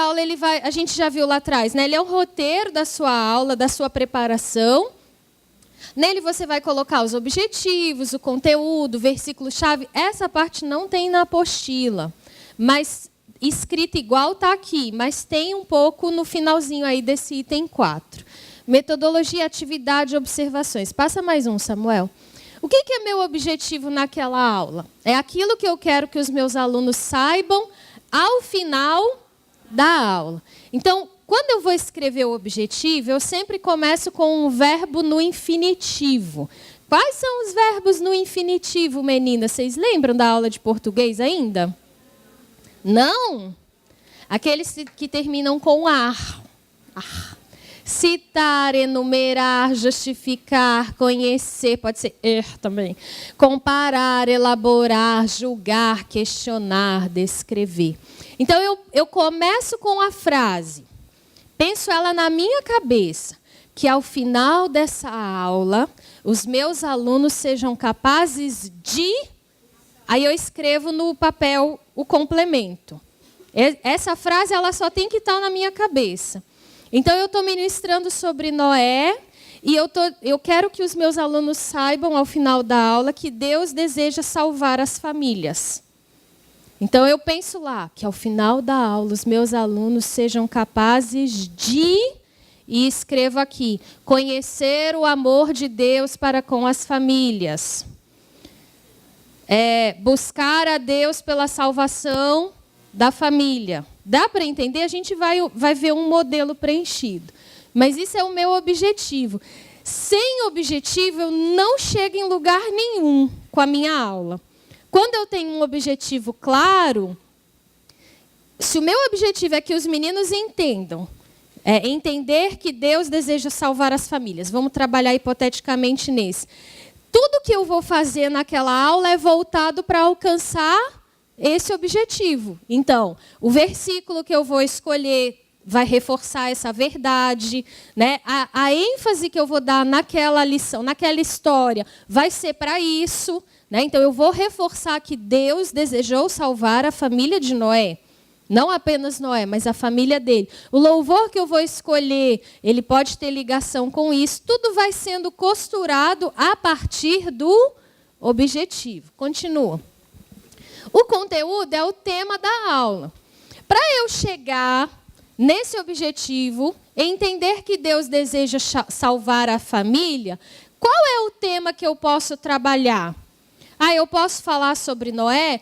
aula a gente já viu lá atrás, né? Ele é o roteiro da sua aula, da sua preparação. Nele você vai colocar os objetivos, o conteúdo, o versículo-chave. Essa parte não tem na apostila, mas escrita igual está aqui, mas tem um pouco no finalzinho aí desse item 4. Metodologia, atividade e observações. Passa mais um, Samuel. O que é meu objetivo naquela aula? É aquilo que eu quero que os meus alunos saibam ao final da aula. Então, quando eu vou escrever o objetivo, eu sempre começo com um verbo no infinitivo. Quais são os verbos no infinitivo, meninas? Vocês lembram da aula de português ainda? Não? Aqueles que terminam com ar. Citar, enumerar, justificar, conhecer, pode ser também. Comparar, elaborar, julgar, questionar, descrever. Então, eu começo com a frase. Penso ela na minha cabeça, que ao final dessa aula, os meus alunos sejam capazes de... Aí eu escrevo no papel o complemento. Essa frase ela só tem que estar na minha cabeça. Então, eu estou ministrando sobre Noé e eu quero que os meus alunos saibam, ao final da aula, que Deus deseja salvar as famílias. Então, eu penso lá, que ao final da aula, os meus alunos sejam capazes de, e escrevo aqui, conhecer o amor de Deus para com as famílias. Buscar a Deus pela salvação da família. Dá para entender? A gente vai ver um modelo preenchido. Mas isso é o meu objetivo. Sem objetivo, eu não chego em lugar nenhum com a minha aula. Quando eu tenho um objetivo claro, se o meu objetivo é que os meninos entendam, entender que Deus deseja salvar as famílias, vamos trabalhar hipoteticamente nesse. Tudo que eu vou fazer naquela aula é voltado para alcançar esse objetivo. Então, o versículo que eu vou escolher vai reforçar essa verdade, né? A ênfase que eu vou dar naquela lição, naquela história, vai ser para isso, né? Então, eu vou reforçar que Deus desejou salvar a família de Noé. Não apenas Noé, mas a família dele. O louvor que eu vou escolher, ele pode ter ligação com isso. Tudo vai sendo costurado a partir do objetivo. Continua. O conteúdo é o tema da aula. Para eu chegar nesse objetivo, entender que Deus deseja salvar a família, qual é o tema que eu posso trabalhar? Eu posso falar sobre Noé?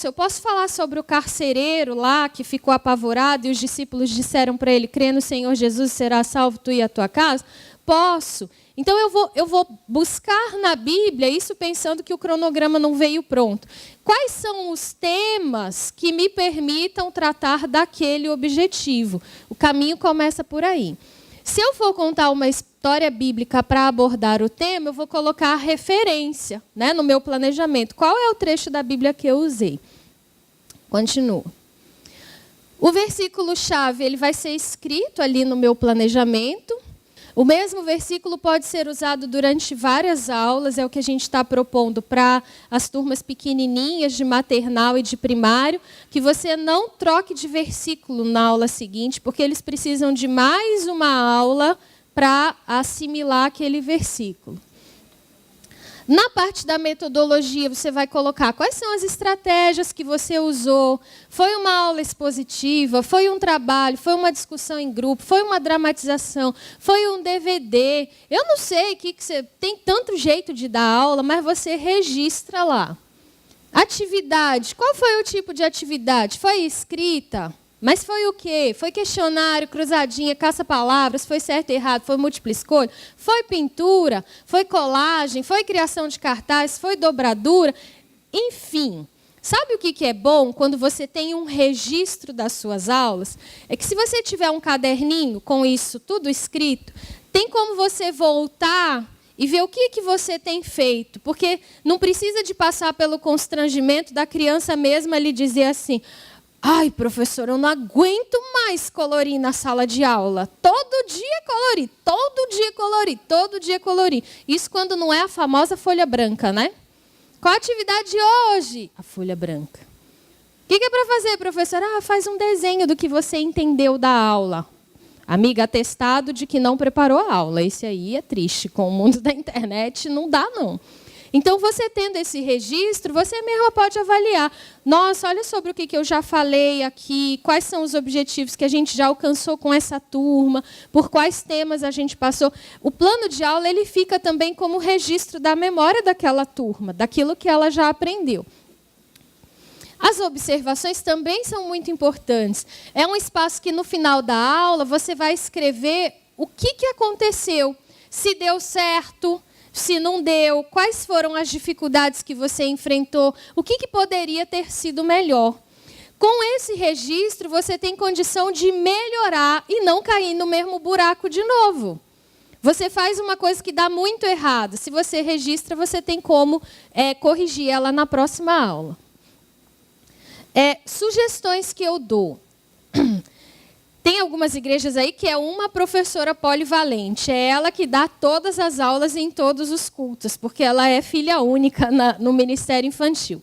Eu posso falar sobre o carcereiro lá que ficou apavorado e os discípulos disseram para ele, crê no Senhor Jesus, será salvo tu e a tua casa? Posso. Então, eu vou buscar na Bíblia, isso pensando que o cronograma não veio pronto. Quais são os temas que me permitam tratar daquele objetivo? O caminho começa por aí. Se eu for contar uma história bíblica para abordar o tema, eu vou colocar a referência, né, no meu planejamento. Qual é o trecho da Bíblia que eu usei? Continua. O versículo-chave ele vai ser escrito ali no meu planejamento. O mesmo versículo pode ser usado durante várias aulas, é o que a gente está propondo para as turmas pequenininhas de maternal e de primário, que você não troque de versículo na aula seguinte, porque eles precisam de mais uma aula para assimilar aquele versículo. Na parte da metodologia, você vai colocar quais são as estratégias que você usou. Foi uma aula expositiva, foi um trabalho, foi uma discussão em grupo, foi uma dramatização, foi um DVD. Eu não sei que você tem tanto jeito de dar aula, mas você registra lá. Atividade. Qual foi o tipo de atividade? Foi escrita? Mas foi o quê? Foi questionário, cruzadinha, caça-palavras, foi certo e errado, foi múltipla escolha, foi pintura, foi colagem, foi criação de cartaz, foi dobradura, enfim. Sabe o que é bom quando você tem um registro das suas aulas? É que se você tiver um caderninho com isso tudo escrito, tem como você voltar e ver o que você tem feito. Porque não precisa de passar pelo constrangimento da criança mesma lhe dizer assim... Ai, professor, eu não aguento mais colorir na sala de aula. Todo dia colorir, todo dia colorir, todo dia colorir. Isso quando não é a famosa folha branca, né? Qual a atividade de hoje? A folha branca. O que é para fazer, professora? Faz um desenho do que você entendeu da aula. Amiga, atestado de que não preparou a aula. Esse aí é triste. Com o mundo da internet, não dá, não. Então, você tendo esse registro, você mesma pode avaliar. Nossa, olha sobre o que eu já falei aqui, quais são os objetivos que a gente já alcançou com essa turma, por quais temas a gente passou. O plano de aula ele fica também como registro da memória daquela turma, daquilo que ela já aprendeu. As observações também são muito importantes. É um espaço que, no final da aula, você vai escrever o que aconteceu, se deu certo, se não deu, quais foram as dificuldades que você enfrentou, o que poderia ter sido melhor. Com esse registro, você tem condição de melhorar e não cair no mesmo buraco de novo. Você faz uma coisa que dá muito errado. Se você registra, você tem como corrigir ela na próxima aula. Sugestões que eu dou. Tem algumas igrejas aí que é uma professora polivalente. É ela que dá todas as aulas em todos os cultos, porque ela é filha única no Ministério Infantil.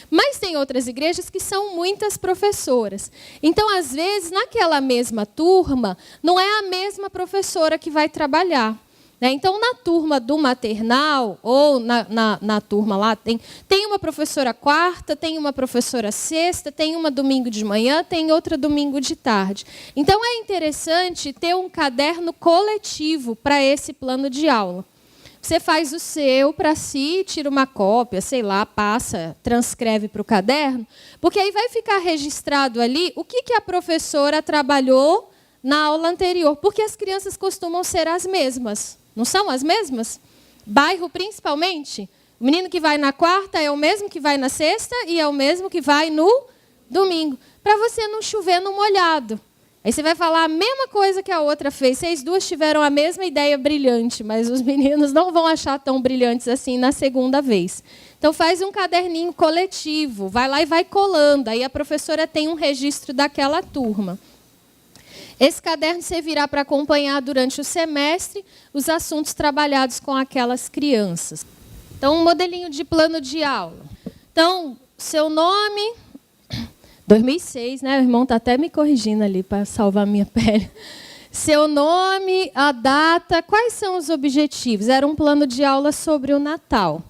Mas tem outras igrejas que são muitas professoras. Então, às vezes, naquela mesma turma, não é a mesma professora que vai trabalhar. Então, na turma do maternal, ou na turma lá, tem uma professora quarta, tem uma professora sexta, tem uma domingo de manhã, tem outra domingo de tarde. Então, é interessante ter um caderno coletivo para esse plano de aula. Você faz o seu para si, tira uma cópia, sei lá, passa, transcreve para o caderno, porque aí vai ficar registrado ali o que a professora trabalhou na aula anterior, porque as crianças costumam ser as mesmas. Não são as mesmas? Bairro, principalmente. O menino que vai na quarta é o mesmo que vai na sexta e é o mesmo que vai no domingo. Para você não chover no molhado. Aí você vai falar a mesma coisa que a outra fez. Vocês duas tiveram a mesma ideia brilhante, mas os meninos não vão achar tão brilhantes assim na segunda vez. Então, faz um caderninho coletivo. Vai lá e vai colando. Aí a professora tem um registro daquela turma. Esse caderno servirá para acompanhar durante o semestre os assuntos trabalhados com aquelas crianças. Então, um modelinho de plano de aula. Então, seu nome... 2006, né? O irmão está até me corrigindo ali para salvar a minha pele. Seu nome, a data, quais são os objetivos? Era um plano de aula sobre o Natal.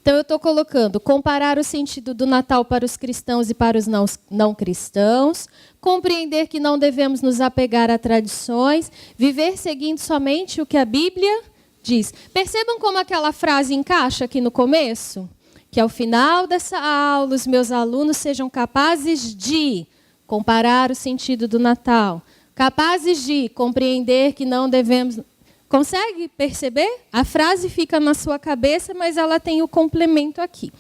Então, eu estou colocando comparar o sentido do Natal para os cristãos e para os não cristãos, compreender que não devemos nos apegar a tradições, viver seguindo somente o que a Bíblia diz. Percebam como aquela frase encaixa aqui no começo? Que ao final dessa aula, os meus alunos sejam capazes de comparar o sentido do Natal, capazes de compreender que não devemos... Consegue perceber? A frase fica na sua cabeça, mas ela tem o complemento aqui.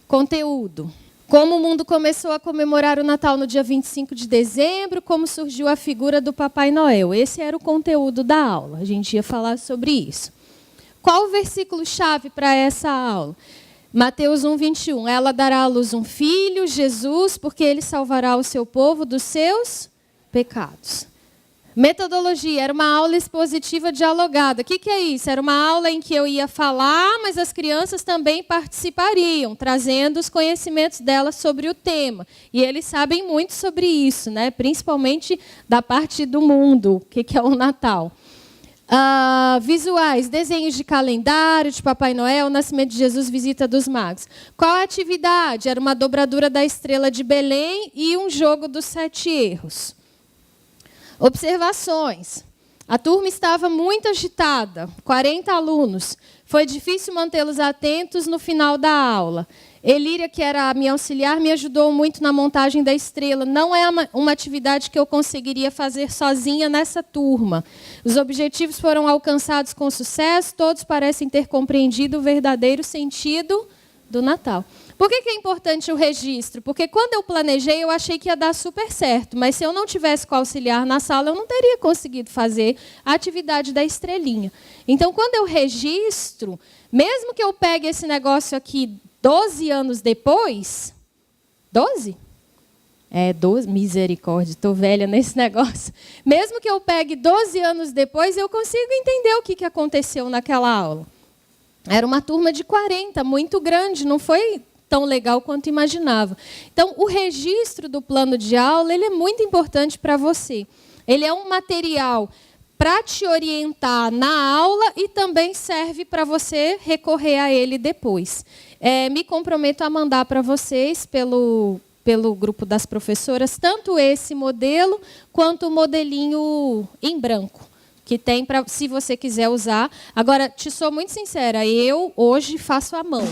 Conteúdo. Como o mundo começou a comemorar o Natal no dia 25 de dezembro, como surgiu a figura do Papai Noel. Esse era o conteúdo da aula. A gente ia falar sobre isso. Qual o versículo-chave para essa aula? Mateus 1:21. Ela dará à luz um filho, Jesus, porque ele salvará o seu povo dos seus pecados. Metodologia, era uma aula expositiva dialogada. O que é isso? Era uma aula em que eu ia falar, mas as crianças também participariam, trazendo os conhecimentos delas sobre o tema. E eles sabem muito sobre isso, né? Principalmente da parte do mundo, o que é o Natal. Visuais, desenhos de calendário, de Papai Noel, Nascimento de Jesus, Visita dos Magos. Qual a atividade? Era uma dobradura da estrela de Belém e um jogo dos 7 erros. Observações. A turma estava muito agitada, 40 alunos. Foi difícil mantê-los atentos no final da aula. Elíria, que era a minha auxiliar, me ajudou muito na montagem da estrela. Não é uma atividade que eu conseguiria fazer sozinha nessa turma. Os objetivos foram alcançados com sucesso, todos parecem ter compreendido o verdadeiro sentido do Natal. Por que é importante o registro? Porque quando eu planejei, eu achei que ia dar super certo, mas se eu não tivesse com o auxiliar na sala, eu não teria conseguido fazer a atividade da estrelinha. Então, quando eu registro, mesmo que eu pegue esse negócio aqui 12 anos depois... 12? 12, misericórdia, estou velha nesse negócio. Mesmo que eu pegue 12 anos depois, eu consigo entender o que aconteceu naquela aula. Era uma turma de 40, muito grande, não foi tão legal quanto imaginava. Então, o registro do plano de aula ele é muito importante para você. Ele é um material para te orientar na aula e também serve para você recorrer a ele depois. Me comprometo a mandar para vocês, pelo grupo das professoras, tanto esse modelo quanto o modelinho em branco, que tem para, se você quiser usar. Agora, te sou muito sincera, eu hoje faço à mão.